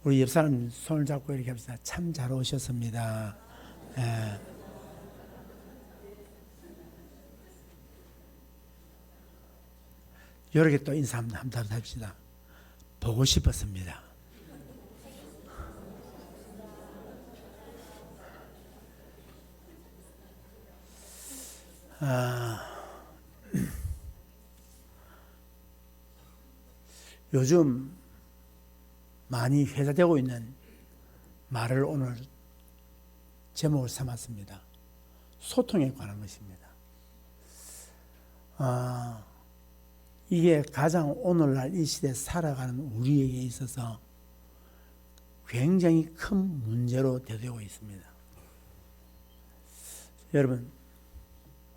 우리 옆 사람 손을 잡고 이렇게 합시다. 참 잘 오셨습니다. 예. 이렇게 또 인사 한번 합시다. 보고 싶었습니다. 요즘 많이 회자되고 있는 말을 오늘 제목을 삼았습니다. 소통에 관한 것입니다. 이게 가장 오늘날 이 시대에 살아가는 우리에게 있어서 굉장히 큰 문제로 되고 있습니다. 여러분,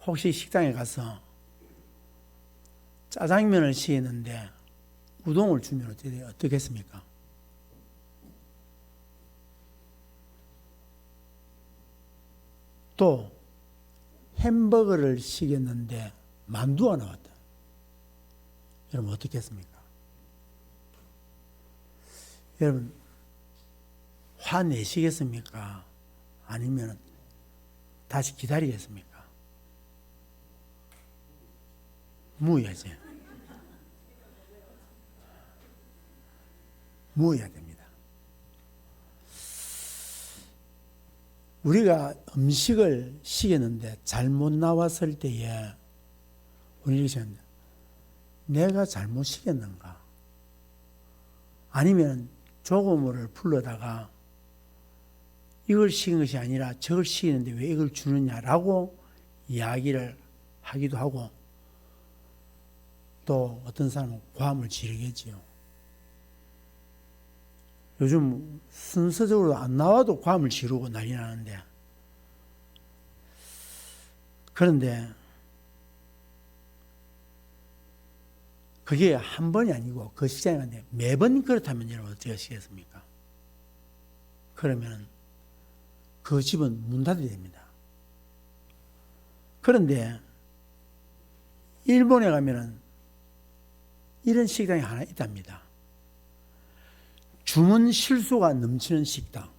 혹시 식당에 가서 짜장면을 시키는데 우동을 주면 어떻겠습니까? 또 햄버거를 시켰는데 만두가 나왔다. 여러분 어떻겠습니까? 여러분 화내시겠습니까? 아니면 다시 기다리겠습니까? 무해야지. 무해야 됩니다. 우리가 음식을 시켰는데 잘못 나왔을 때에 우리가 생각합니다. 내가 잘못 시켰는가? 아니면 조금을 불러다가 이걸 시킨 것이 아니라 저걸 시키는데 왜 이걸 주느냐라고 이야기를 하기도 하고, 또 어떤 사람은 고함을 지르겠지요. 요즘 순서적으로 안 나와도 고함을 지르고 난리 나는데, 그런데 그게 한 번이 아니고 그 시장에 갔는데 매번 그렇다면 여러분 어떻게 하시겠습니까? 그러면 그 집은 문 닫아야 됩니다. 그런데 일본에 가면은 이런 식당이 하나 있답니다. 주문 실수가 넘치는 식당.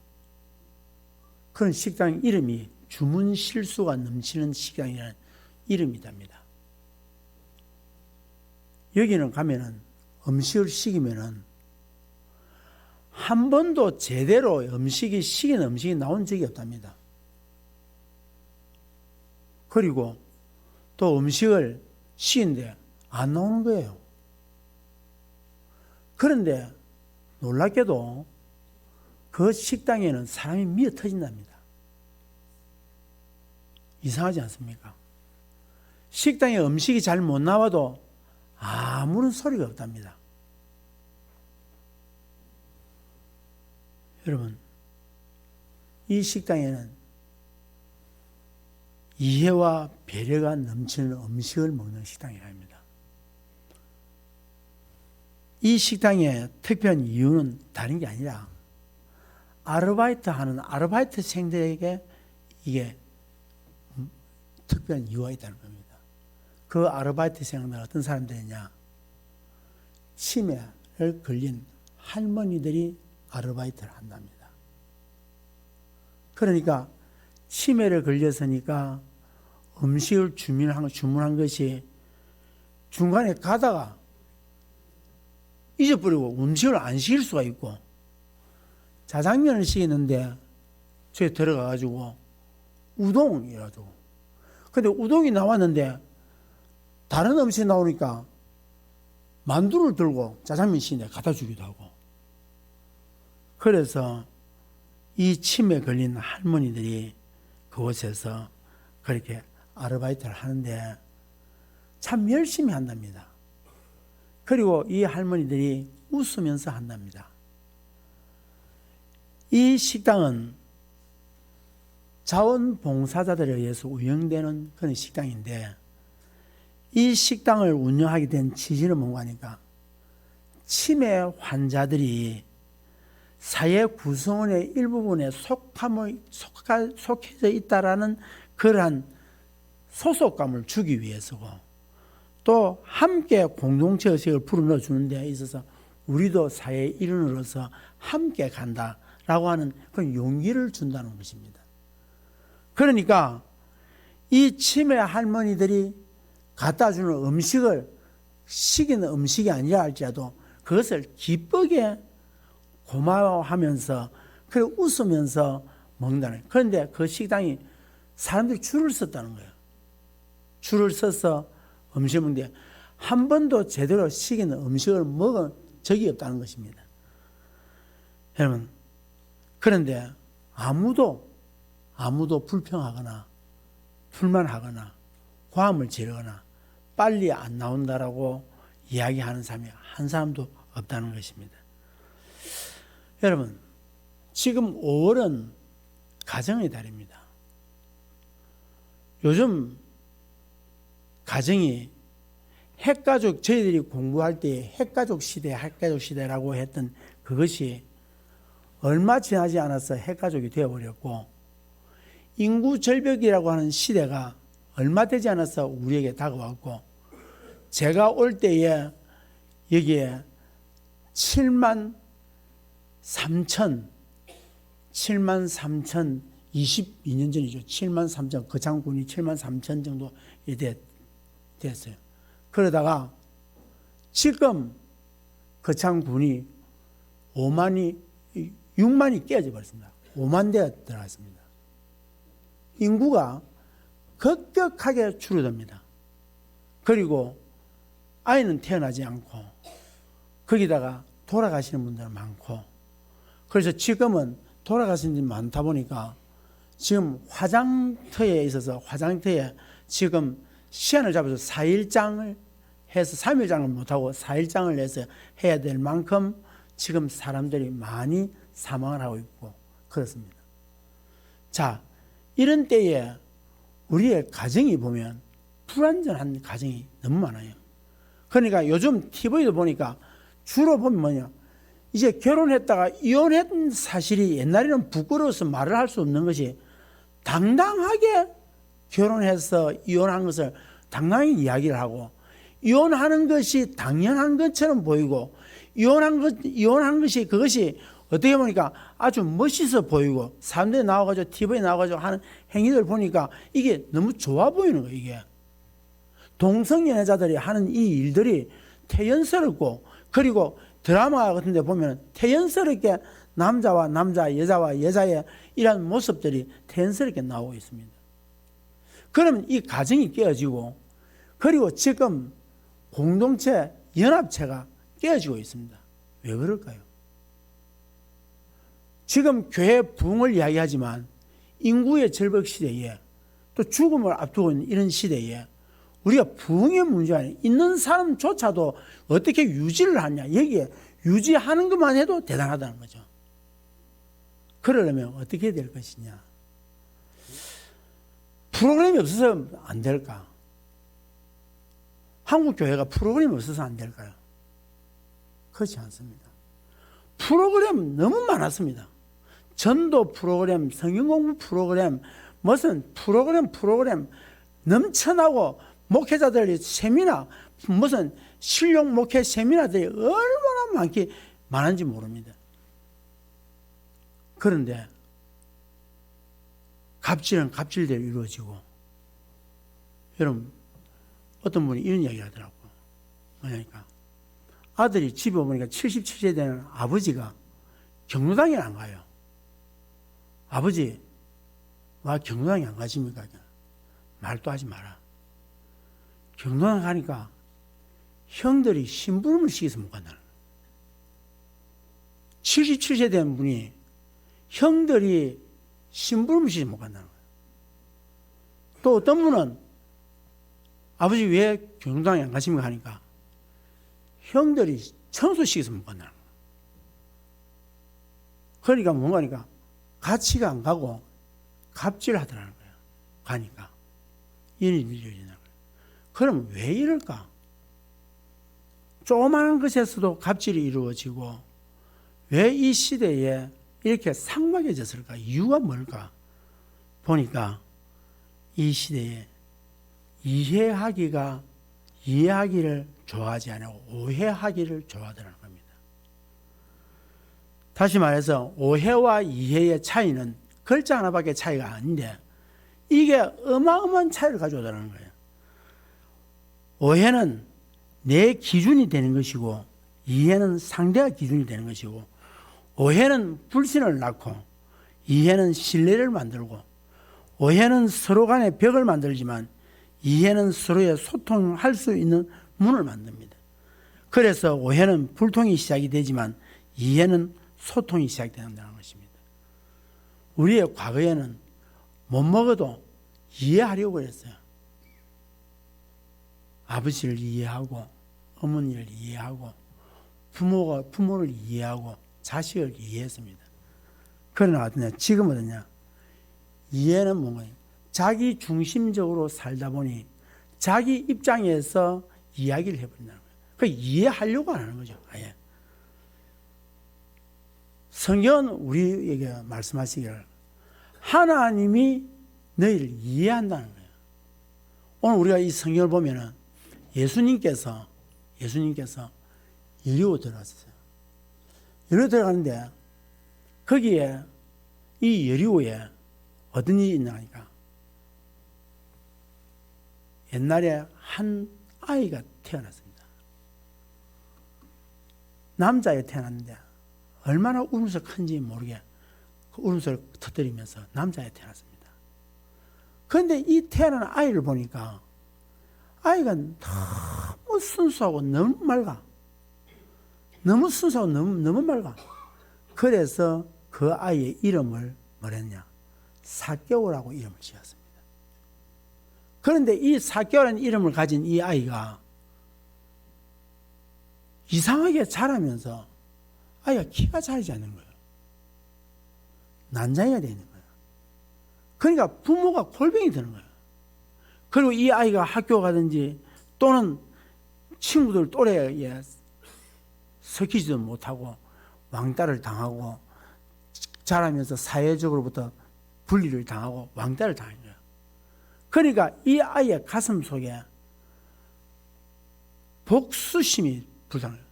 그런 식당 이름이 주문 실수가 넘치는 식당이라는 이름이답니다. 여기는 가면은 음식을 시키면은 한 번도 제대로 시킨 음식이 나온 적이 없답니다. 그리고 또 음식을 시키는데 안 나오는 거예요. 그런데 놀랍게도 그 식당에는 사람이 미어 터진답니다. 이상하지 않습니까? 식당에 음식이 잘 못 나와도 아무런 소리가 없답니다. 여러분, 이 식당에는 이해와 배려가 넘치는 음식을 먹는 식당이랍니다. 이 식당의 특별한 이유는 다른 게 아니라 아르바이트하는 아르바이트생들에게 이게 특별한 이유가 있다는 겁니다. 그 아르바이트생은 어떤 사람들이냐? 치매를 걸린 할머니들이 아르바이트를 한답니다. 그러니까 치매를 걸렸으니까 음식을 주문한 것이 중간에 가다가 잊어버리고 음식을 안 시킬 수가 있고, 짜장면을 시키는데 저기 들어가가지고 우동이라고. 근데 우동이 나왔는데 다른 음식이 나오니까 만두를 들고 짜장면 시키는데 갖다 주기도 하고. 그래서 이 치매 걸린 할머니들이 그곳에서 그렇게 아르바이트를 하는데 참 열심히 한답니다. 그리고 이 할머니들이 웃으면서 한답니다. 이 식당은 자원봉사자들에 의해서 운영되는 그런 식당인데, 이 식당을 운영하게 된 취지는 뭔가 하니까 치매 환자들이 사회 구성원의 일부분에 속해져 있다라는 그러한 소속감을 주기 위해서고, 또 함께 공동체 의식을 불어넣어 주는 데 있어서 우리도 사회의 일원으로서 함께 간다라고 하는 그런 용기를 준다는 것입니다. 그러니까 이 치매 할머니들이 갖다 주는 음식을 시키는 음식이 아니라 할지라도 그것을 기쁘게 고마워하면서 그리고 웃으면서 먹는다는 거예요. 그런데 그 식당이 사람들이 줄을 섰다는 거예요. 줄을 서서 음식을 먹는데 한 번도 제대로 시키는 음식을 먹은 적이 없다는 것입니다. 여러분, 그런데 아무도 불평하거나 불만하거나 고함을 지르거나 빨리 안 나온다라고 이야기하는 사람이 한 사람도 없다는 것입니다. 여러분, 지금 5월은 가정의 달입니다. 요즘 가정이 핵가족, 저희들이 공부할 때 핵가족 시대라고 했던 그것이 얼마 지나지 않아서 핵가족이 되어버렸고, 인구 절벽이라고 하는 시대가 얼마 되지 않아서 우리에게 다가왔고, 제가 올 때에 여기에 7만 3천 22년 전이죠. 7만 3천, 거창군이 7만 3천 정도 됐어요. 그러다가 지금 거창군이 6만이 깨져 버렸습니다. 5만 대가 들어갔습니다. 인구가 급격하게 줄어듭니다. 그리고 아이는 태어나지 않고 거기다가 돌아가시는 분들은 많고, 그래서 지금은 돌아가신 분이 많다 보니까 지금 화장터에 있어서 화장터에 지금 시간을 잡아서 4일장을 해서 3일장을 못하고 4일장을 해서 해야 될 만큼 지금 사람들이 많이 사망을 하고 있고 그렇습니다. 자, 이런 때에 우리의 가정이 보면 불완전한 가정이 너무 많아요. 그러니까 요즘 TV도 보니까 주로 보면 뭐냐, 이제 결혼했다가 이혼한 사실이 옛날에는 부끄러워서 말을 할 수 없는 것이 당당하게 결혼해서 이혼한 것을 당당하게 이야기를 하고, 이혼하는 것이 당연한 것처럼 보이고, 이혼한 것이 그것이 어떻게 보니까 아주 멋있어 보이고, 사람들이 나와가지고 TV에 나와가지고 하는 행위들 보니까 이게 너무 좋아 보이는 거예요. 이게 동성연애자들이 하는 이 일들이 태연스럽고, 그리고 드라마 같은 데 보면 태연스럽게 남자와 남자, 여자와 여자의 이런 모습들이 태연스럽게 나오고 있습니다. 그러면 이 가정이 깨어지고, 그리고 지금 공동체, 연합체가 깨어지고 있습니다. 왜 그럴까요? 지금 교회 부흥을 이야기하지만 인구의 절벽 시대에, 또 죽음을 앞두고 있는 이런 시대에 우리가 부흥의 문제가 아니라 있는 사람조차도 어떻게 유지를 하냐, 여기에 유지하는 것만 해도 대단하다는 거죠. 그러려면 어떻게 해야 될 것이냐. 프로그램이 없어서 안 될까? 한국 교회가 프로그램이 없어서 안 될까요? 그렇지 않습니다. 프로그램 너무 많았습니다. 전도 프로그램, 성경 공부 프로그램, 무슨 프로그램 넘쳐나고, 목회자들이 세미나, 무슨 실용 목회 세미나들이 얼마나 많은지 모릅니다. 그런데 갑질은 갑질대로 이루어지고, 여러분, 어떤 분이 이런 이야기를 하더라고요. 뭐냐니까, 아들이 집에 오니까 77세 되는 아버지가 경로당에 안 가요. 아버지, 와 경로당에 안 가십니까? 말도 하지 마라. 경로당 가니까 형들이 심부름을 시켜서 못 간다는 거예요. 77세 된 분이 형들이 심부름을 시켜서 못 간다는 거예요. 또 어떤 분은 아버지 왜 경로당에 안 가십니까? 하니까 형들이 청소시켜서 못 간다는 거예요. 그러니까 뭔가니까 같이가 안 가고 갑질하더라는 거예요. 가니까 이런 일이 일어나는 거예요. 그럼 왜 이럴까? 조그마한 것에서도 갑질이 이루어지고 왜 이 시대에 이렇게 삭막해졌을까? 이유가 뭘까? 보니까 이 시대에 이해하기를 좋아하지 않고 오해하기를 좋아하더라는 겁니다. 다시 말해서 오해와 이해의 차이는 글자 하나밖에 차이가 아닌데 이게 어마어마한 차이를 가져오다는 거예요. 오해는 내 기준이 되는 것이고 이해는 상대가 기준이 되는 것이고, 오해는 불신을 낳고 이해는 신뢰를 만들고, 오해는 서로 간에 벽을 만들지만 이해는 서로의 소통할 수 있는 문을 만듭니다. 그래서 오해는 불통이 시작이 되지만 이해는 소통이 시작된다는 것입니다. 우리의 과거에는 못 먹어도 이해하려고 했어요. 아버지를 이해하고 어머니를 이해하고 부모를 이해하고 자식을 이해했습니다. 그러나 지금은 어떠냐? 이해는 뭔가 자기 중심적으로 살다 보니 자기 입장에서 이야기를 해버린다는 거예요. 그 이해하려고 안 하는 거죠. 아예. 성경은 우리에게 말씀하시기를 하나님이 너희를 이해한다는 거예요. 오늘 우리가 이 성경을 보면은 예수님께서 여리고 들어갔어요. 여리고 들어가는데 거기에 이 여리고에 어떤 일이 있나 하니까 옛날에 한 아이가 태어났습니다. 남자에 태어났는데 얼마나 울음소리가 큰지 모르게 그 울음소리를 터뜨리면서 남자에 태어났습니다. 그런데 이 태어난 아이를 보니까 아이가 너무 순수하고 너무 맑아. 너무 순수하고 너무 맑아. 그래서 그 아이의 이름을 뭐랬냐? 사개오라고 이름을 지었습니다. 그런데 이 사개오라는 이름을 가진 이 아이가 이상하게 자라면서 아이가 키가 자라지 않는 거예요. 난장이가 되는 거예요. 그러니까 부모가 골병이 드는 거예요. 그리고 이 아이가 학교 가든지 또는 친구들 또래에 섞이지도 못하고 왕따를 당하고 자라면서 사회적으로부터 분리를 당하고 왕따를 당한 거예요. 그러니까 이 아이의 가슴 속에 복수심이 불타는 거예요.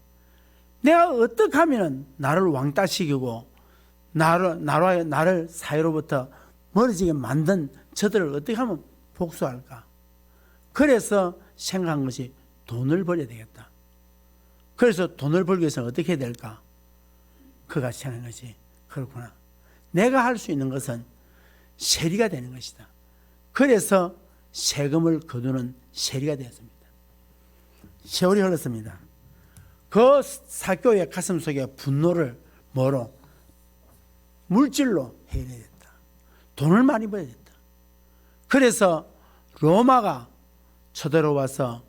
내가 어떻게 하면 나를 왕따시키고 나를 사회로부터 멀어지게 만든 저들을 어떻게 하면 복수할까? 그래서 생각한 것이 돈을 벌어야 되겠다. 그래서 돈을 벌기 위해서 어떻게 해야 될까? 그가 생각한 것이 그렇구나. 내가 할 수 있는 것은 세리가 되는 것이다. 그래서 세금을 거두는 세리가 되었습니다. 세월이 흘렀습니다. 그 사교의 가슴 속에 분노를 뭐로? 물질로 해결해야 됐다. 돈을 많이 벌어야 됐다. 그래서 로마가 쳐들어와서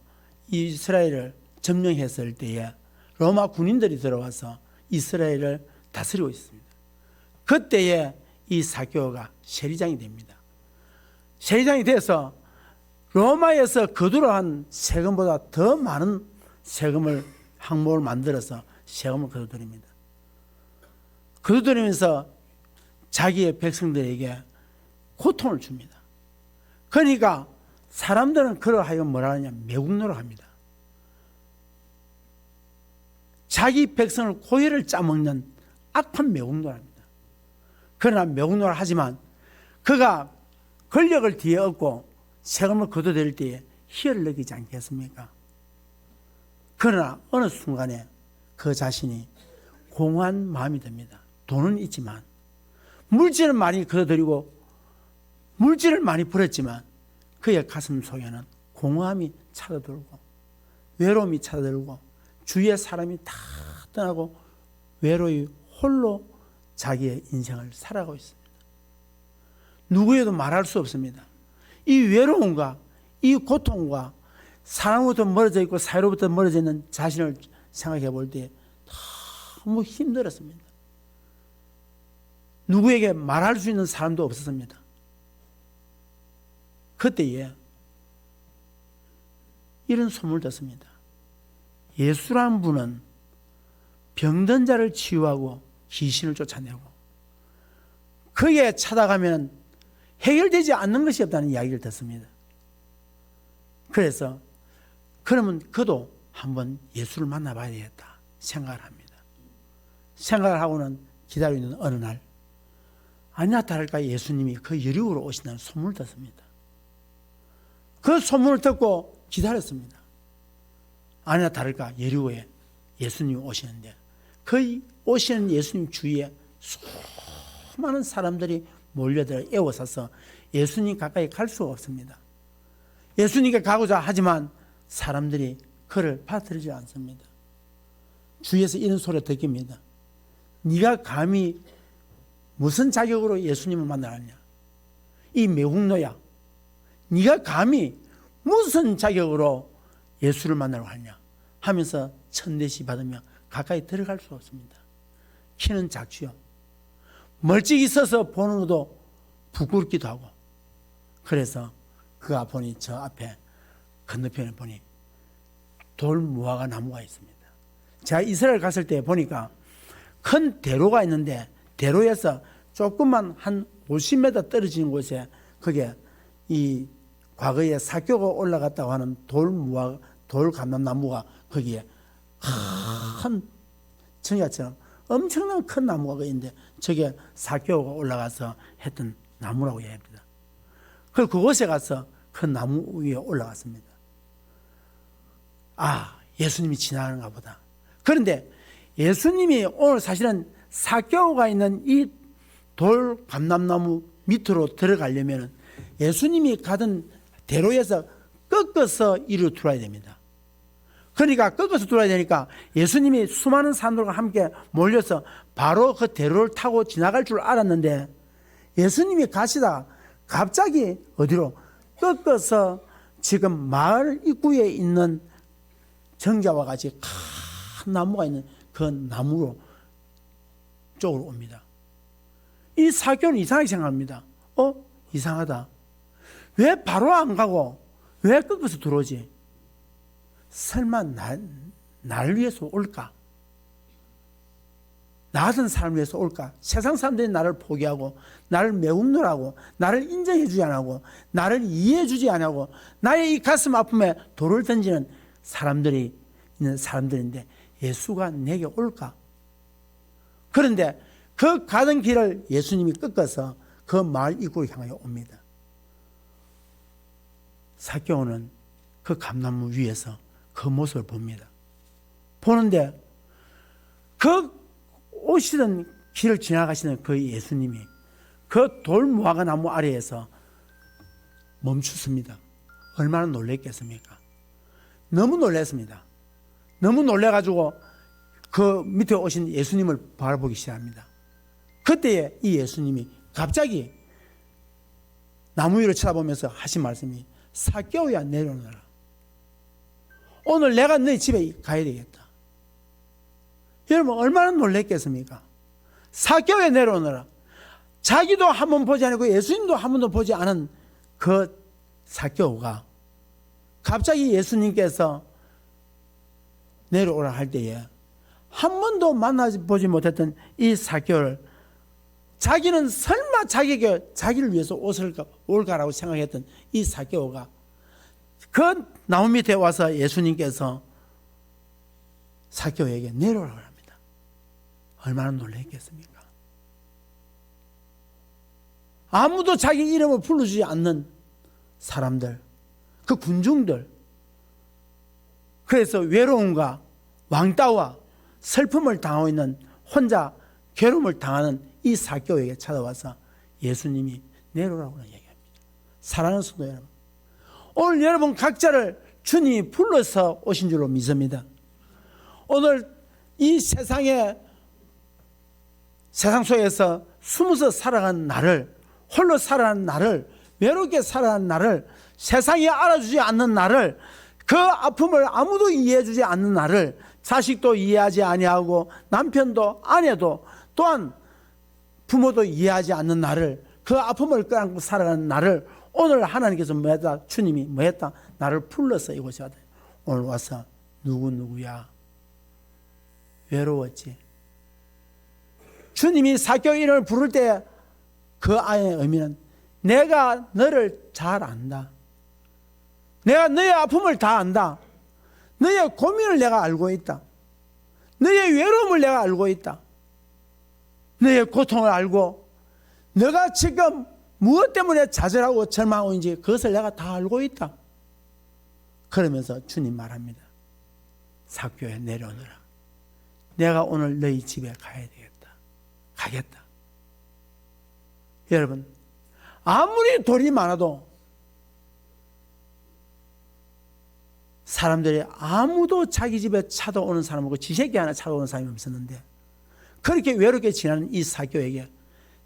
이스라엘을 점령했을 때에 로마 군인들이 들어와서 이스라엘을 다스리고 있습니다. 그때에 이 사개오가 세리장이 됩니다. 세리장이 돼서 로마에서 거두러 한 세금보다 더 많은 세금을 항목을 만들어서 세금을 거두드립니다. 거두드리면서 자기의 백성들에게 고통을 줍니다. 그러니까 사람들은 그러하여 뭐라 하냐? 매국노를 합니다. 자기 백성을 고혈을 짜먹는 악한 매국노를 합니다. 그러나 매국노를 하지만 그가 권력을 뒤에 얻고 세금을 거둬들일 때에 희열을 느끼지 않겠습니까? 그러나 어느 순간에 그 자신이 공허한 마음이 듭니다. 돈은 있지만 물질은 많이 거둬들이고 물질을 많이 벌었지만 그의 가슴 속에는 공허함이 찾아들고 외로움이 찾아들고 주위의 사람이 다 떠나고 외로이 홀로 자기의 인생을 살아가고 있습니다. 누구에도 말할 수 없습니다. 이 외로움과 이 고통과 사랑으로부터 멀어져 있고 사회로부터 멀어져 있는 자신을 생각해 볼 때 너무 힘들었습니다. 누구에게 말할 수 있는 사람도 없었습니다. 그때에 이런 소문을 듣습니다. 예수라는 분은 병든 자를 치유하고 귀신을 쫓아내고 그에 찾아가면 해결되지 않는 것이 없다는 이야기를 듣습니다. 그래서 그러면 그도 한번 예수를 만나봐야 되겠다 생각을 합니다. 생각을 하고는 기다리고 있는 어느 날 아니나 다를까 예수님이 그 여리고로 오신다는 소문을 듣습니다. 그 소문을 듣고 기다렸습니다. 아니나 다를까 여리고에 예수님이 오시는데 그 오시는 예수님 주위에 수많은 사람들이 몰려들어 에워싸서 예수님 가까이 갈 수가 없습니다. 예수님께 가고자 하지만 사람들이 그를 받아들이지 않습니다. 주위에서 이런 소리가 들립니다. 네가 감히 무슨 자격으로 예수님을 만나느냐? 이 매국노야. 네가 감히 무슨 자격으로 예수를 만나러 하냐? 하면서 천대시 받으며 가까이 들어갈 수 없습니다. 키는 작지요. 멀찍이 서서 보는 것도 부끄럽기도 하고. 그래서 그 앞 보니 저 앞에 건너편에 보니 돌무화과 나무가 있습니다. 제가 이스라엘 갔을 때 보니까 큰 대로가 있는데 대로에서 조금만 한 50m 떨어진 곳에 그게 이 과거에 사교가 올라갔다고 하는 돌감람나무가 거기에 큰 청야처럼 엄청난 큰 나무가 있는데 저게 사교가 올라가서 했던 나무라고 얘기합니다. 그리고 그곳에 가서 그 나무 위에 올라갔습니다. 아, 예수님이 지나가는가 보다. 그런데 예수님이 오늘 사실은 사교가 있는 이 돌감람나무 밑으로 들어가려면 예수님이 가던 대로에서 꺾어서 이리로 들어와야 됩니다. 그러니까 꺾어서 들어와야 되니까 예수님이 수많은 사람들과 함께 몰려서 바로 그 대로를 타고 지나갈 줄 알았는데 예수님이 가시다 갑자기 어디로 꺾어서 지금 마을 입구에 있는 정자와 같이 큰 나무가 있는 그 나무로 쪽으로 옵니다. 이 사교는 이상하게 생각합니다. 이상하다. 왜 바로 안 가고 왜 꺾어서 들어오지? 설마 날 위해서 올까? 나 같은 사람을 위해서 올까? 세상 사람들이 나를 포기하고 나를 매국노라고 나를 인정해 주지 않고 나를 이해해 주지 않고 나의 이 가슴 아픔에 돌을 던지는 사람들이 있는 사람들인데 예수가 내게 올까? 그런데 그 가던 길을 예수님이 꺾어서 그 마을 입구로 향하여 옵니다. 사개오는 그 감나무 위에서 그 모습을 봅니다. 보는데 그 오시던 길을 지나가시는 그 예수님이 그 돌무화과 나무 아래에서 멈추습니다. 얼마나 놀랬겠습니까? 너무 놀랐습니다. 너무 놀래가지고 그 밑에 오신 예수님을 바라보기 시작합니다. 그때에 이 예수님이 갑자기 나무 위를 쳐다보면서 하신 말씀이 사개오야 내려오너라. 오늘 내가 너희 집에 가야 되겠다. 여러분 얼마나 놀랬겠습니까? 사개오에 내려오너라. 자기도 한 번 보지 않고 예수님도 한 번도 보지 않은 그 사개오가 갑자기 예수님께서 내려오라 할 때에 한 번도 만나보지 못했던 이 사개오를 자기는 설마 자기를 위해서 올까라고 생각했던 이 사개오가 그 나무 밑에 와서 예수님께서 사개오에게 내려오라고 합니다. 얼마나 놀랐겠습니까? 아무도 자기 이름을 불러주지 않는 사람들, 그 군중들, 그래서 외로움과 왕따와 슬픔을 당하고 있는 혼자 괴로움을 당하는 이 사개오에게 찾아와서 예수님이 내려오라고 얘기합니다. 사랑하는 성도 여러분, 오늘 여러분 각자를 주님이 불러서 오신 줄로 믿습니다. 오늘 이 세상 속에서 숨어서 살아가는 나를, 홀로 살아가는 나를, 외롭게 살아가는 나를, 세상이 알아주지 않는 나를, 그 아픔을 아무도 이해해주지 않는 나를, 자식도 이해하지 아니하고 남편도 아내도 또한 부모도 이해하지 않는 나를, 그 아픔을 끌어안고 살아가는 나를 오늘 하나님께서 뭐했다? 주님이 뭐했다? 나를 불러서 이곳에 왔다. 오늘 와서 누구야? 외로웠지? 주님이 사개오 이름을 부를 때 그 아이의 의미는 내가 너를 잘 안다. 내가 너의 아픔을 다 안다. 너의 고민을 내가 알고 있다. 너의 외로움을 내가 알고 있다. 너의 고통을 알고 너가 지금 무엇 때문에 좌절하고 절망하고 있는지 그것을 내가 다 알고 있다. 그러면서 주님 말합니다. 삭개오야 내려오너라. 내가 오늘 너희 집에 가야 되겠다. 가겠다. 여러분, 아무리 돈이 많아도 사람들이 아무도 자기 집에 찾아오는 사람 없고 지새끼 하나 찾아오는 사람이 없었는데 그렇게 외롭게 지나는 이 삭개오에게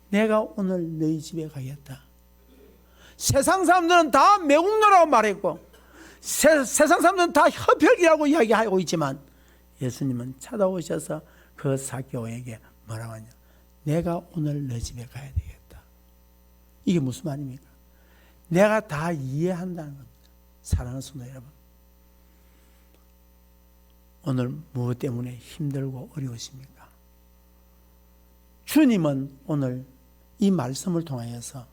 내가 오늘 너희 집에 가겠다. 세상 사람들은 다 매국노라고 말했고 세상 사람들은 다 협혈이라고 이야기하고 있지만 예수님은 찾아오셔서 그 삭개오에게 뭐라고 하냐. 내가 오늘 너 집에 가야 되겠다. 이게 무슨 말입니까? 내가 다 이해한다는 겁니다. 사랑하는 성도 여러분, 오늘 무엇 때문에 힘들고 어려우십니까? 주님은 오늘 이 말씀을 통하여서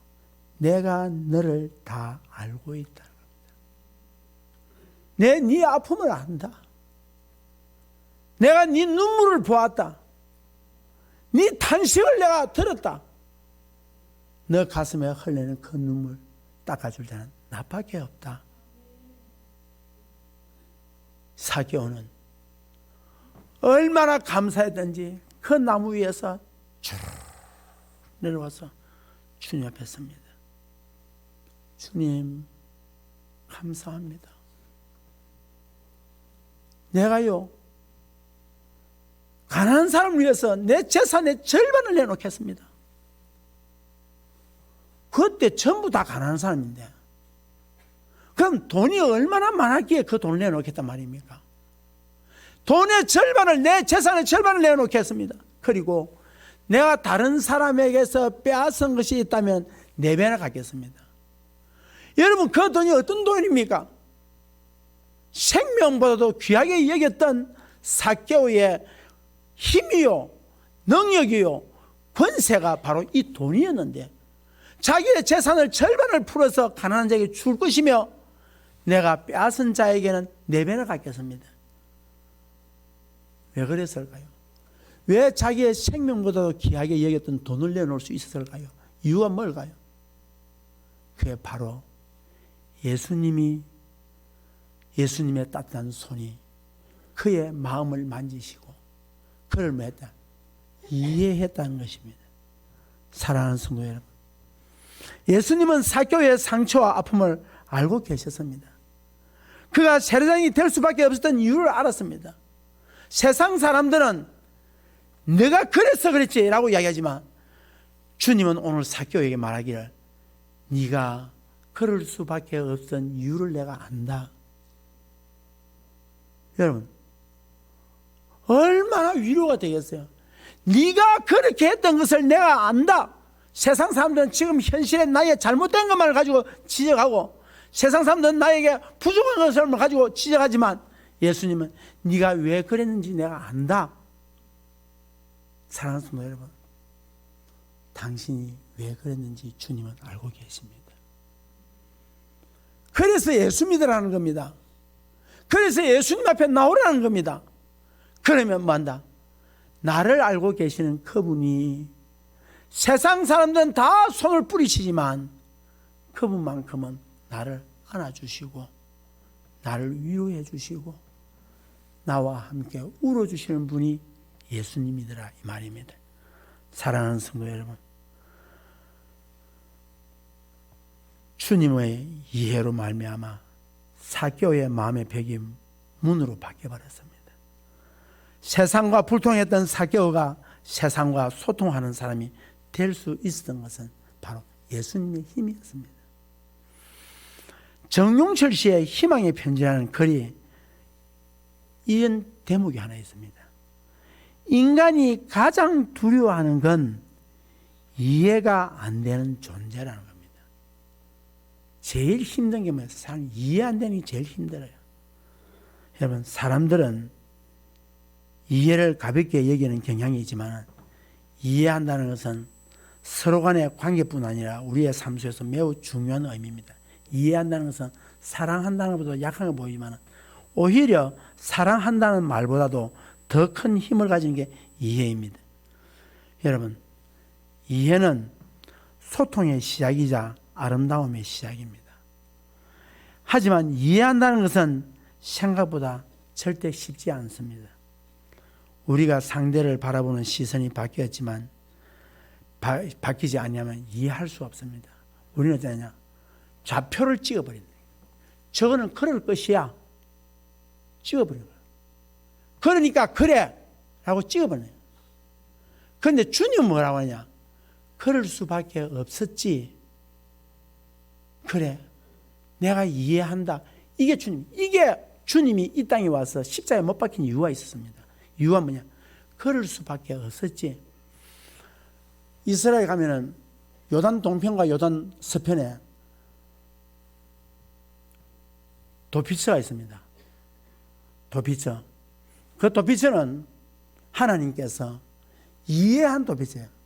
내가 너를 다 알고 있다는 겁니다. 네 아픔을 안다. 내가 네 눈물을 보았다. 네 탄식을 내가 들었다. 너 가슴에 흘리는 그 눈물 닦아줄 자는 나밖에 없다. 삭개오는 얼마나 감사했던지 그 나무 위에서 쭉 내려와서 주님 앞에 섭니다. 주님 감사합니다. 내가요 가난한 사람을 위해서 내 재산의 절반을 내놓겠습니다. 그때 전부 다 가난한 사람인데 그럼 돈이 얼마나 많았기에 그 돈을 내놓겠단 말입니까? 돈의 절반을, 내 재산의 절반을 내놓겠습니다. 그리고 내가 다른 사람에게서 빼앗은 것이 있다면 4배나 갖겠습니다. 여러분, 그 돈이 어떤 돈입니까? 생명보다도 귀하게 여겼던 삭개오의 힘이요, 능력이요, 권세가 바로 이 돈이었는데 자기의 재산을 절반을 풀어서 가난한 자에게 줄 것이며 내가 빼앗은 자에게는 4배나 갖겠습니다. 왜 그랬을까요? 왜 자기의 생명보다도 귀하게 여겼던 돈을 내놓을 수 있었을까요? 이유가 뭘까요? 그게 바로 예수님의 따뜻한 손이 그의 마음을 만지시고 그를 뭐 했다? 이해했다는 것입니다. 사랑하는 성도 여러분, 예수님은 삭개오의 상처와 아픔을 알고 계셨습니다. 그가 세례장이 될 수밖에 없었던 이유를 알았습니다. 세상 사람들은 내가 그래서 그랬지 라고 이야기하지만 주님은 오늘 삭개오에게 말하기를 네가 그럴 수밖에 없던 이유를 내가 안다. 여러분, 얼마나 위로가 되겠어요. 네가 그렇게 했던 것을 내가 안다. 세상 사람들은 지금 현실에 나의 잘못된 것만을 가지고 지적하고 세상 사람들은 나에게 부족한 것을 가지고 지적하지만 예수님은 네가 왜 그랬는지 내가 안다. 사랑하는 성도 여러분, 당신이 왜 그랬는지 주님은 알고 계십니다. 그래서 예수 믿으라는 겁니다. 그래서 예수님 앞에 나오라는 겁니다. 그러면 뭐한다? 나를 알고 계시는 그분이 세상 사람들은 다 손을 뿌리치지만 그분만큼은 나를 안아주시고 나를 위로해 주시고 나와 함께 울어주시는 분이 예수님이더라 이 말입니다. 사랑하는 성도 여러분, 주님의 이해로 말미암아 삭개오의 마음의 벽이 문으로 바뀌어버렸습니다. 세상과 불통했던 삭개오가 세상과 소통하는 사람이 될 수 있었던 것은 바로 예수님의 힘이었습니다. 정용철 씨의 희망의 편지라는 글이 이런 대목이 하나 있습니다. 인간이 가장 두려워하는 건 이해가 안 되는 존재라는 겁니다. 제일 힘든 게 뭐예요? 사람 이해 안 되는 게 제일 힘들어요. 여러분, 사람들은 이해를 가볍게 여기는 경향이 있지만 이해한다는 것은 서로 간의 관계뿐 아니라 우리의 삶 속에서 매우 중요한 의미입니다. 이해한다는 것은 사랑한다는 것보다 약한 거 보이지만 오히려 사랑한다는 말보다도 더 큰 힘을 가진 게 이해입니다. 여러분, 이해는 소통의 시작이자 아름다움의 시작입니다. 하지만 이해한다는 것은 생각보다 절대 쉽지 않습니다. 우리가 상대를 바라보는 시선이 바뀌었지만 바뀌지 않으면 이해할 수 없습니다. 우리는 어쩌냐? 좌표를 찍어버린다. 저거는 그럴 것이야. 찍어버린 거예요. 그러니까 그래 라고 찍어버려요. 그런데 주님은 뭐라고 하냐? 그럴 수밖에 없었지. 그래, 내가 이해한다. 이게 주님이 이 땅에 와서 십자가에 못 박힌 이유가 있었습니다. 이유가 뭐냐? 그럴 수밖에 없었지. 이스라엘 가면은 요단 동편과 요단 서편에 도피처가 있습니다. 도피처. 그 도피처는 하나님께서 이해한 도피처예요.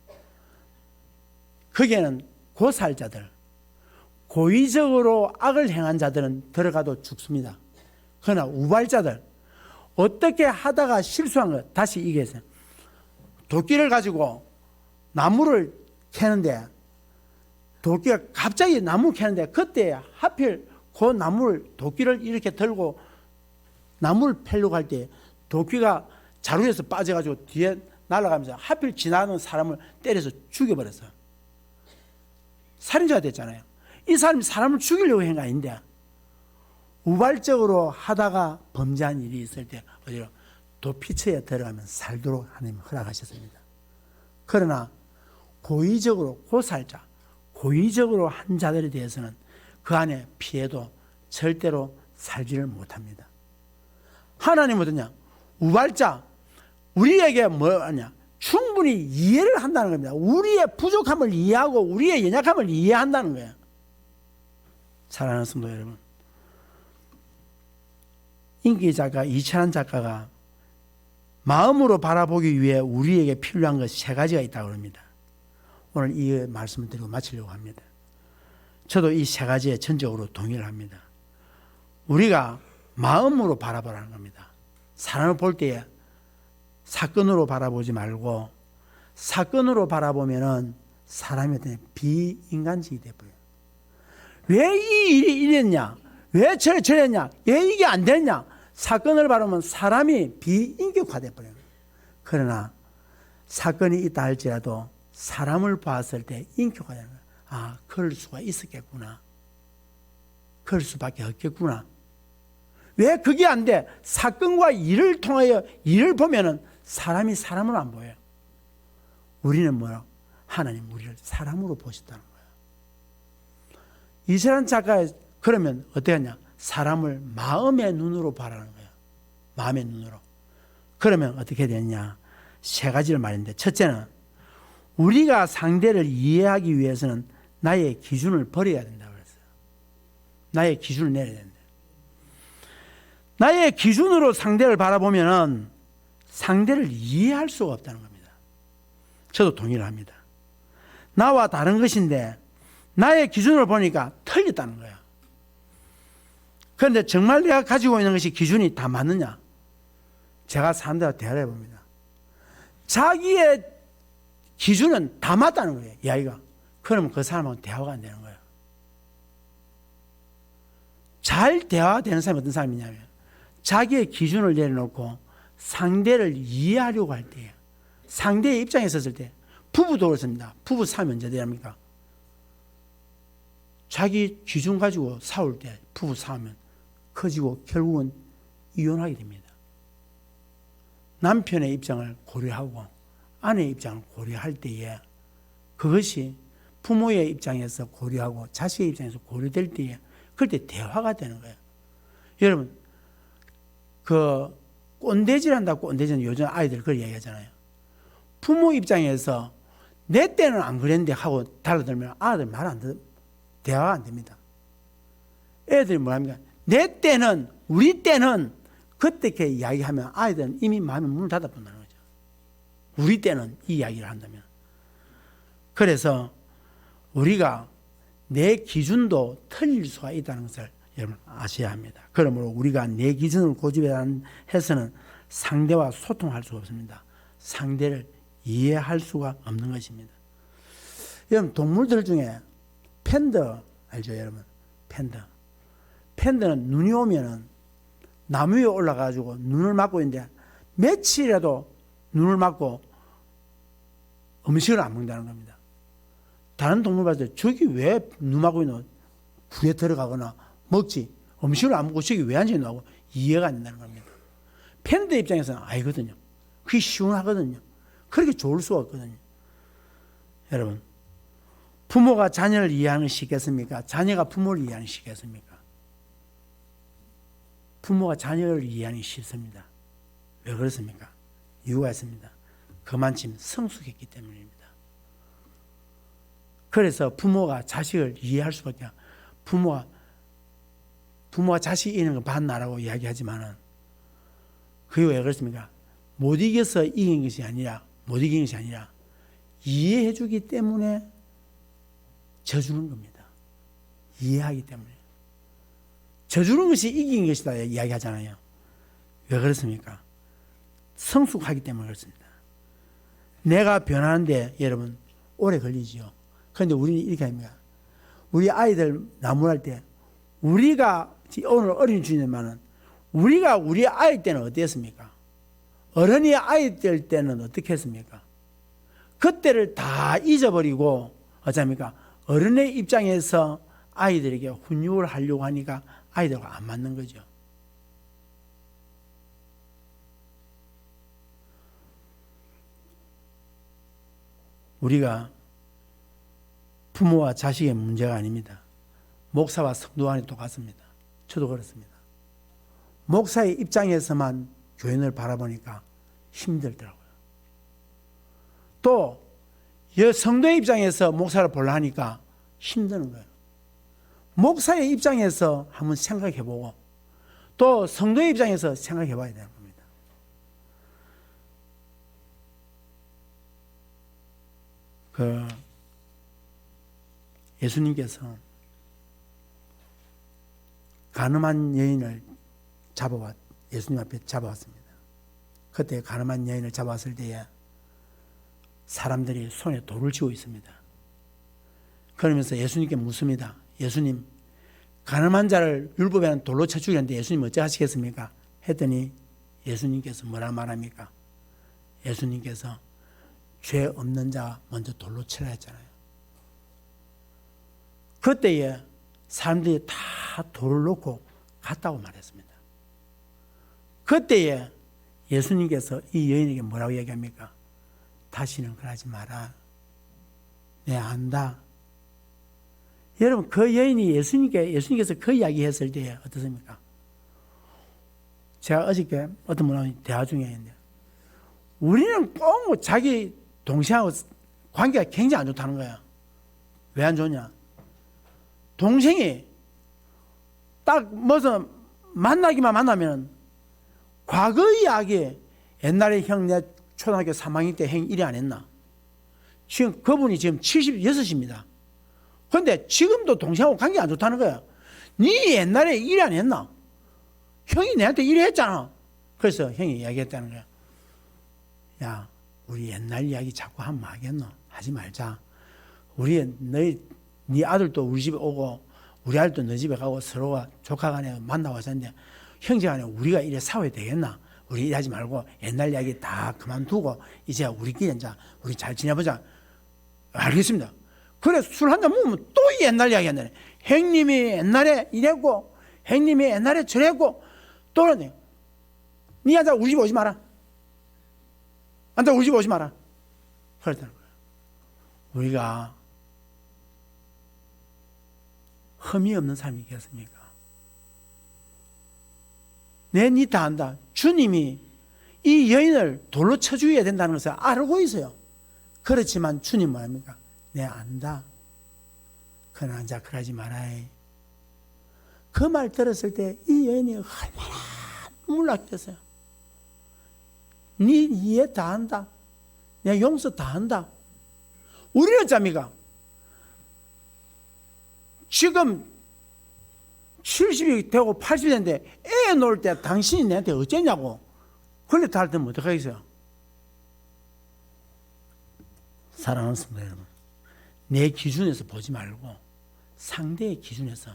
거기에는 고살자들, 고의적으로 악을 행한 자들은 들어가도 죽습니다. 그러나 우발자들, 어떻게 하다가 실수한 것, 다시 얘기했어요. 도끼를 가지고 나무를 캐는데, 도끼가 갑자기 나무 캐는데, 그때 하필 그 도끼를 이렇게 들고 나무를 패려고 할 때, 도끼가 자루에서 빠져가지고 뒤에 날아가면서 하필 지나가는 사람을 때려서 죽여버렸어요. 살인자가 됐잖아요. 이 사람이 사람을 죽이려고 한 게 아닌데, 우발적으로 하다가 범죄한 일이 있을 때 어디로 도피처에 들어가면 살도록 하나님 허락하셨습니다. 그러나 고의적으로 고살자, 고의적으로 한 자들에 대해서는 그 안에 피해도 절대로 살지를 못합니다. 하나님은 어떠냐? 우발자, 우리에게 뭐냐? 충분히 이해를 한다는 겁니다. 우리의 부족함을 이해하고 우리의 연약함을 이해한다는 거예요. 사랑하는 성도 여러분, 인기 작가 이찬한 작가가 마음으로 바라보기 위해 우리에게 필요한 것 3가지가 있다고 합니다. 오늘 이 말씀을 드리고 마치려고 합니다. 저도 이 3가지에 전적으로 동의를 합니다. 우리가 마음으로 바라보라는 겁니다. 사람을 볼 때에 사건으로 바라보지 말고, 사건으로 바라보면은 사람이 비인간적이 돼버려요. 왜 이 일이 이랬냐? 왜 저랬냐? 왜 이게 안 됐냐? 사건을 바라보면 사람이 비인격화돼 버려요. 그러나 사건이 있다 할지라도 사람을 봤을 때 인격화되는 거예요. 아, 그럴 수가 있었겠구나. 그럴 수밖에 없겠구나. 왜 그게 안 돼? 사건과 일을 통하여 일을 보면은 사람이 사람으로 안 보여요. 우리는 뭐야? 하나님 우리를 사람으로 보셨다는 거예요. 이스라엘 작가 그러면 어떻게 하냐? 사람을 마음의 눈으로 바라는 거예요. 마음의 눈으로. 그러면 어떻게 되냐? 3가지를 말했는데, 첫째는 우리가 상대를 이해하기 위해서는 나의 기준을 버려야 된다고 그랬어요. 나의 기준을 내려야 된다. 나의 기준으로 상대를 바라보면은 상대를 이해할 수가 없다는 겁니다. 저도 동의를 합니다. 나와 다른 것인데 나의 기준으로 보니까 틀렸다는 거예요. 그런데 정말 내가 가지고 있는 것이 기준이 다 맞느냐? 제가 사람들하고 대화를 해봅니다. 자기의 기준은 다 맞다는 거예요, 이야기가. 그러면 그 사람하고 대화가 안 되는 거예요. 잘 대화가 되는 사람이 어떤 사람이냐면, 자기의 기준을 내려놓고 상대를 이해하려고 할 때예요. 상대의 입장에 섰을 때, 부부도 그렇습니다. 부부 싸움이 언제 됩니까? 자기 기준 가지고 싸울 때 부부 싸우면 커지고 결국은 이혼하게 됩니다. 남편의 입장을 고려하고 아내의 입장을 고려할 때에, 그것이 부모의 입장에서 고려하고 자식의 입장에서 고려될 때에, 그럴 때 대화가 되는 거예요. 여러분, 그 꼰대질 한다고, 꼰대질은 요즘 아이들 그걸 얘기하잖아요. 부모 입장에서 내 때는 안 그랬는데 하고 달라들면 아들 말 안 듣, 대화가 안 됩니다. 애들이 뭐합니까? 내 때는, 우리 때는, 그때 이렇게 이야기하면 아이들은 이미 마음에 문을 닫아본다는 거죠. 우리 때는 이 이야기를 한다면. 그래서 우리가 내 기준도 틀릴 수가 있다는 것을 여러분 아셔야 합니다. 그러므로 우리가 내 기준을 고집해서는 상대와 소통할 수가 없습니다. 상대를 이해할 수가 없는 것입니다. 여러분 동물들 중에 팬더 알죠 여러분? 팬더는 눈이 오면은 나무 위에 올라가지고 눈을 막고 있는데 며칠이라도 눈을 막고 음식을 안 먹는다는 겁니다. 다른 동물 봤을 때 저기 왜 눈 막고 있노? 불에 들어가거나 먹지. 음식을 안 먹고 저기 왜 앉아있노 하고 이해가 안 된다는 겁니다. 팬더 입장에서는 알거든요. 그게 시원하거든요. 그렇게 좋을 수가 없거든요. 여러분, 부모가 자녀를 이해하는 시겠습니까? 자녀가 부모를 이해하는 시겠습니까? 부모가 자녀를 이해하는 시습니다. 왜 그렇습니까? 이유가 있습니다. 그만큼 성숙했기 때문입니다. 그래서 부모가 자식을 이해할 수밖에 없어요. 부모가 자식 이기는 건 반나라고 이야기하지만은 그게 왜 그렇습니까? 못 이긴 것이 아니라 이해해 주기 때문에 져주는 겁니다. 이해하기 때문에. 져주는 것이 이긴 것이다 이야기하잖아요. 왜 그렇습니까? 성숙하기 때문에 그렇습니다. 내가 변하는데 여러분 오래 걸리지요. 그런데 우리는 이렇게 합니다. 우리 아이들 나무랄 때 우리가 오늘 어린 주님만은 우리가 우리 아이 때는 어땠습니까? 어른이 아이 될 때는 어떻게 했습니까? 그때를 다 잊어버리고 어쩌합니까? 어른의 입장에서 아이들에게 훈육을 하려고 하니까 아이들과 안 맞는 거죠. 우리가 부모와 자식의 문제가 아닙니다. 목사와 성도 간에 똑같습니다. 저도 그렇습니다. 목사의 입장에서만 교인을 바라보니까 힘들더라고요. 또 성도의 입장에서 목사를 보려 하니까 힘드는 거예요. 목사의 입장에서 한번 생각해보고 또 성도의 입장에서 생각해봐야 되는 겁니다. 예수님께서 가늠한 여인을 예수님 앞에 잡아왔습니다. 그때 가늠한 여인을 잡아왔을 때에 사람들이 손에 돌을 쥐고 있습니다. 그러면서 예수님께 묻습니다. 예수님, 가늠한 자를 율법에는 돌로 쳐 죽이는데 예수님 어찌 하시겠습니까? 했더니 예수님께서 뭐라 말합니까? 예수님께서 죄 없는 자 먼저 돌로 치라 했잖아요. 그때에 사람들이 다 돌을 놓고 갔다고 말했습니다. 그때에 예수님께서 이 여인에게 뭐라고 얘기합니까? 다시는 그러지 마라. 내 안다. 여러분 그 여인이 예수님께서 그 이야기 했을 때 어떻습니까? 제가 어저께 어떤 분하고 대화 중에 있는데 우리는 꼭 자기 동생하고 관계가 굉장히 안 좋다는 거야. 왜 안 좋냐? 동생이 딱 무슨 만나기만 만나면 과거 이야기 옛날에 형 내 초등학교 3학년 때 형 일이 안 했나? 지금 그분이 지금 76입니다. 그런데 지금도 동생하고 관계가 안 좋다는 거야. 네 옛날에 일 안 했나? 형이 내한테 일했잖아. 그래서 형이 이야기했다는 거야. 야, 우리 옛날 이야기 자꾸 하면 하겠노? 하지 말자. 네 아들도 우리 집에 오고 우리 아들도 너 집에 가고 서로가 조카간에 만나고 하셨는데 형제간에 우리가 이래 싸워야 되겠나? 우리 일하지 말고 옛날 이야기 다 그만두고 이제 우리끼리 이제 우리 잘 지내보자. 알겠습니다. 그래 술 한잔 먹으면 또 옛날 이야기 한다네. 형님이 옛날에 이랬고 형님이 옛날에 저랬고 또 그러네. 니 앉아 우리 집 오지 마라. 앉아 우리 집 오지 마라. 그랬다는 거예요. 우리가 흠이 없는 사람이겠습니까? 니 다 안다. 주님이 이 여인을 돌로 쳐 죽여야 된다는 것을 알고 있어요. 그렇지만 주님 뭐합니까? 내 안다. 그러나 이제 그러지 말아야. 그 말 들었을 때 이 여인이 얼마나 눈물 났겠어요. 네 이해 다 한다. 내 용서 다 한다. 우리는 어쩝니까? 지금 70이 되고 80이 됐는데 애 놓을 때 당신이 내한테 어쩌냐고. 그래 다 할 때면 어떡하겠어요? 사랑하는 성도 여러분, 내 기준에서 보지 말고 상대의 기준에서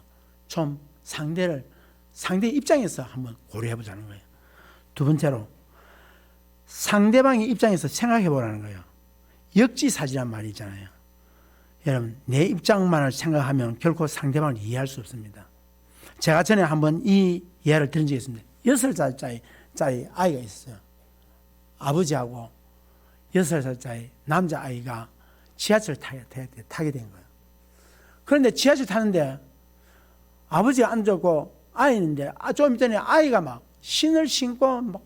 좀 상대 입장에서 한번 고려해 보자는 거예요. 두 번째로 상대방의 입장에서 생각해 보라는 거예요. 역지사지란 말이 있잖아요. 여러분, 내 입장만을 생각하면 결코 상대방을 이해할 수 없습니다. 제가 전에 한번 이 예를 들은 적이 있습니다. 6살짜리 아이가 있었어요. 아버지하고 6살짜리 남자아이가 지하철을 타게 된 거예요. 그런데 지하철 타는데 아버지가 앉았고 아이인데 좀 있더니 아이가 막 신을 신고 막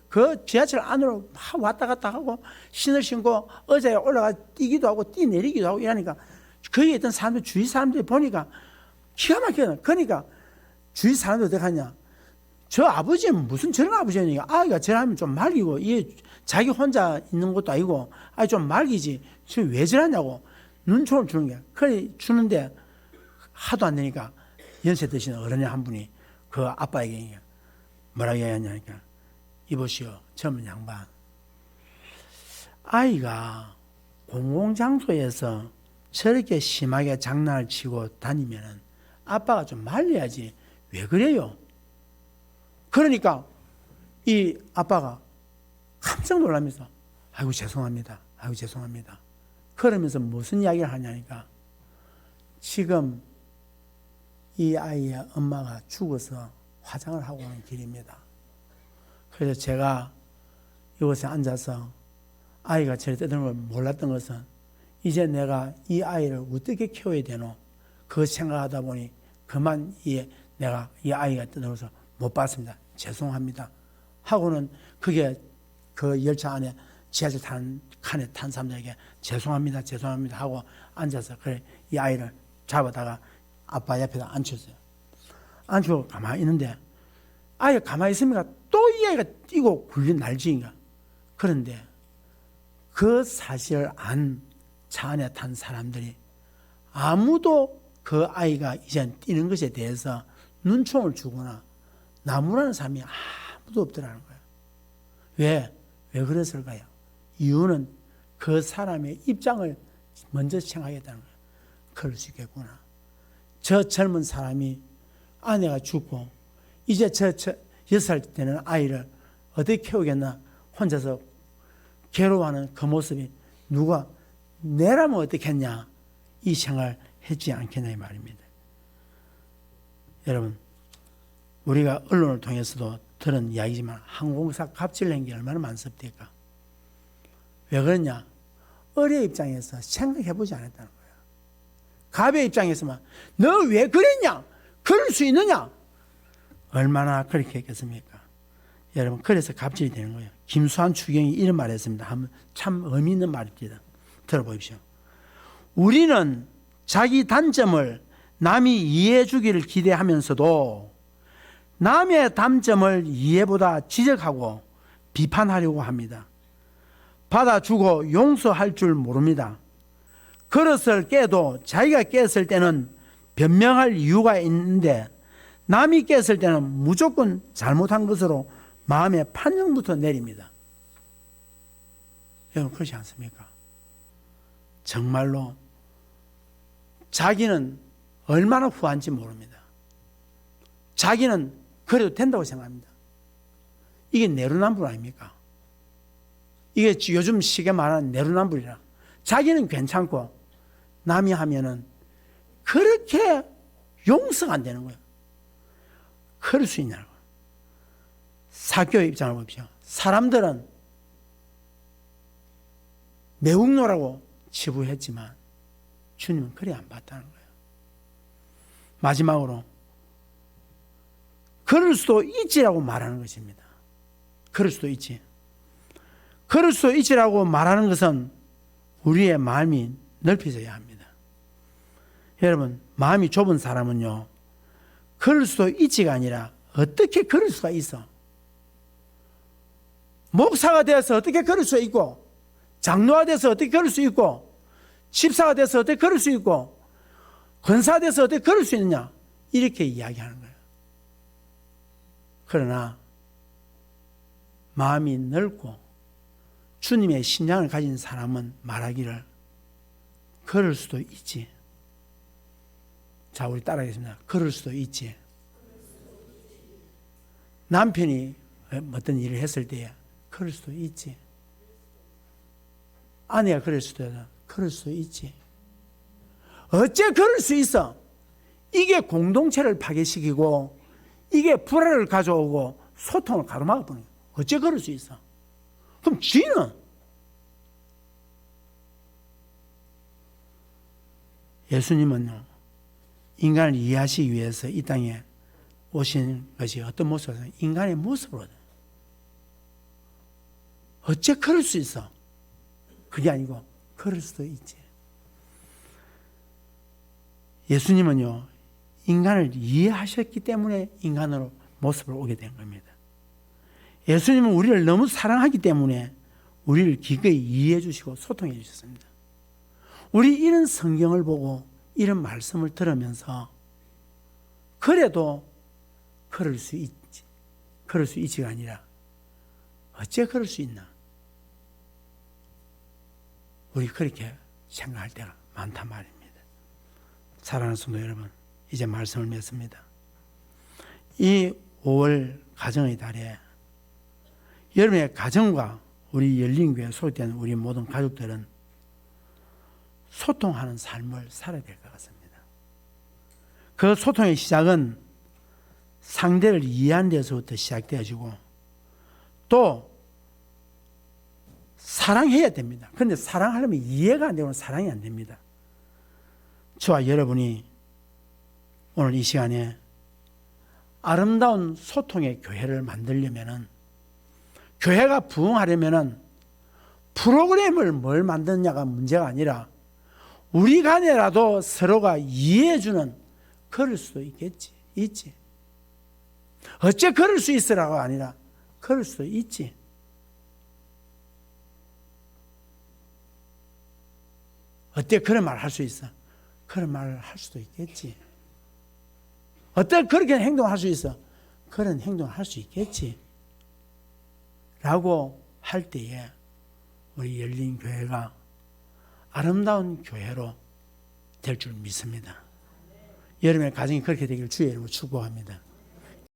그 지하철 안으로 막 왔다 갔다 하고 신을 신고 의자에 올라가 뛰기도 하고 뛰내리기도 하고 이러니까 거기에 있던 사람들, 주위 사람들이 보니까 기가 막혀요. 그러니까 주위 사람들 어떻게 하냐, 저 아버지는 무슨 저런 아버지니까 아이가 저러면 좀 말리고, 이게 자기 혼자 있는 것도 아니고 아이 좀 말리지 저 왜 저러냐고 눈총을 주는 거야. 그래 주는데 하도 안 되니까 연세 드신 어른이 한 분이 그 아빠에게 뭐라고 얘기하냐니까, 이보시오 젊은 양반, 아이가 공공장소에서 저렇게 심하게 장난을 치고 다니면은 아빠가 좀 말려야지 왜 그래요? 그러니까 이 아빠가 깜짝 놀라면서 아이고 죄송합니다. 아이고 죄송합니다. 그러면서 무슨 이야기를 하냐니까, 지금 이 아이의 엄마가 죽어서 화장을 하고 오는 길입니다. 그래서 제가 이곳에 앉아서 아이가 저를 떠드는 걸 몰랐던 것은, 이제 내가 이 아이를 어떻게 키워야 되노? 그거 생각하다 보니 그만 내가 이 아이가 떠들어서 못 봤습니다. 죄송합니다. 하고는 그게 그 열차 안에 지하철 칸에 탄 사람들에게 죄송합니다. 죄송합니다. 하고 앉아서 그래 이 아이를 잡아다가 아빠 옆에다 앉혔어요. 앉히고 가만히 있는데 아이가 가만히 있으니까 또 이 아이가 뛰고 굴린 날지인가. 그런데 그 사실을 안 차 안에 탄 사람들이 아무도 그 아이가 이제 뛰는 것에 대해서 눈총을 주거나 나무라는 사람이 아무도 없더라는 거예요. 왜 그랬을까요? 이유는 그 사람의 입장을 먼저 생각했다는 거예요. 그럴 수 있겠구나. 저 젊은 사람이 아내가 죽고 이제 저 6살 되는 아이를 어떻게 키우겠나 혼자서 괴로워하는 그 모습이 누가 내라면 어떻게 했냐, 이 생각을 했지 않겠냐 이 말입니다. 여러분, 우리가 언론을 통해서도 들은 이야기지만 항공사 갑질낸 게 얼마나 많습니까? 왜 그러냐? 어리의 입장에서 생각해보지 않았다는 거예요. 갑의 입장에서만 너 왜 그랬냐? 그럴 수 있느냐? 얼마나 그렇게 했겠습니까? 여러분, 그래서 갑질이 되는 거예요. 김수환 추경이 이런 말을 했습니다. 한번 참 의미 있는 말입니다. 들어보십시오. 우리는 자기 단점을 남이 이해해 주기를 기대하면서도 남의 단점을 이해보다 지적하고 비판하려고 합니다. 받아주고 용서할 줄 모릅니다. 그릇을 깨도 자기가 깼을 때는 변명할 이유가 있는데 남이 깼을 때는 무조건 잘못한 것으로 마음의 판정부터 내립니다. 여러분, 그렇지 않습니까? 정말로 자기는 얼마나 후한지 모릅니다. 자기는 그래도 된다고 생각합니다. 이게 내로남불 아닙니까? 이게 요즘 시계 말하는 내로남불이라. 자기는 괜찮고 남이 하면은 그렇게 용서가 안 되는 거예요. 그럴 수 있냐고. 사교의 입장을 보십시오. 사람들은 매국노라고 치부했지만 주님은 그래 안 봤다는 거예요. 마지막으로 그럴 수도 있지라고 말하는 것입니다. 그럴 수도 있지. 그럴 수도 있지라고 말하는 것은 우리의 마음이 넓혀져야 합니다. 여러분, 마음이 좁은 사람은요, 그럴 수도 있지가 아니라 어떻게 그럴 수가 있어? 목사가 되어서 어떻게 그럴 수 있고, 장로가 돼서 어떻게 그럴 수 있고, 집사가 돼서 어떻게 그럴 수 있고, 권사가 돼서 어떻게 그럴 수 있느냐, 이렇게 이야기하는 거예요. 그러나 마음이 넓고 주님의 신앙을 가진 사람은 말하기를 그럴 수도 있지. 자, 우리 따라하겠습니다. 그럴 수도 있지. 남편이 어떤 일을 했을 때에 그럴 수도 있지. 아내가 그럴 수도 있어. 그럴 수도 있지. 어째 그럴 수 있어? 이게 공동체를 파괴시키고 이게 불화를 가져오고 소통을 가로막아 버리는 거야. 어째 그럴 수 있어? 그럼 쥐는 예수님은요, 인간을 이해하시기 위해서 이 땅에 오신 것이 어떤 모습이었어요? 인간의 모습으로. 어째 그럴 수 있어? 그게 아니고 그럴 수도 있지. 예수님은요, 인간을 이해하셨기 때문에 인간으로 모습을 오게 된 겁니다. 예수님은 우리를 너무 사랑하기 때문에 우리를 기꺼이 이해해 주시고 소통해 주셨습니다. 우리 이런 성경을 보고 이런 말씀을 들으면서 그래도 그럴 수 있지. 그럴 수 있지가 아니라 어째 그럴 수 있나? 우리 그렇게 생각할 때가 많단 말입니다. 사랑하는 성도 여러분, 이제 말씀을 맺습니다. 이 5월 가정의 달에 여러분의 가정과 우리 열린교회에 소속된 우리 모든 가족들은 소통하는 삶을 살아야 될 것 같습니다. 그 소통의 시작은 상대를 이해하는 데서부터 시작되어지고 또 사랑해야 됩니다. 그런데 사랑하려면 이해가 안 되면 사랑이 안 됩니다. 저와 여러분이 오늘 이 시간에 아름다운 소통의 교회를 만들려면은, 교회가 부흥하려면은 프로그램을 뭘 만드냐가 문제가 아니라 우리 간에라도 서로가 이해해주는, 그럴 수도 있겠지. 있지. 어째 그럴 수 있으라고 아니라 그럴 수도 있지. 어때 그런 말 할 수 있어? 그런 말을 할 수도 있겠지. 어때 그렇게 행동할 수 있어? 그런 행동을 할 수 있겠지. 라고 할 때에 우리 열린 교회가 아름다운 교회로 될 줄 믿습니다. 여러분의 가정이 그렇게 되기를 주의 이름으로 축복합니다.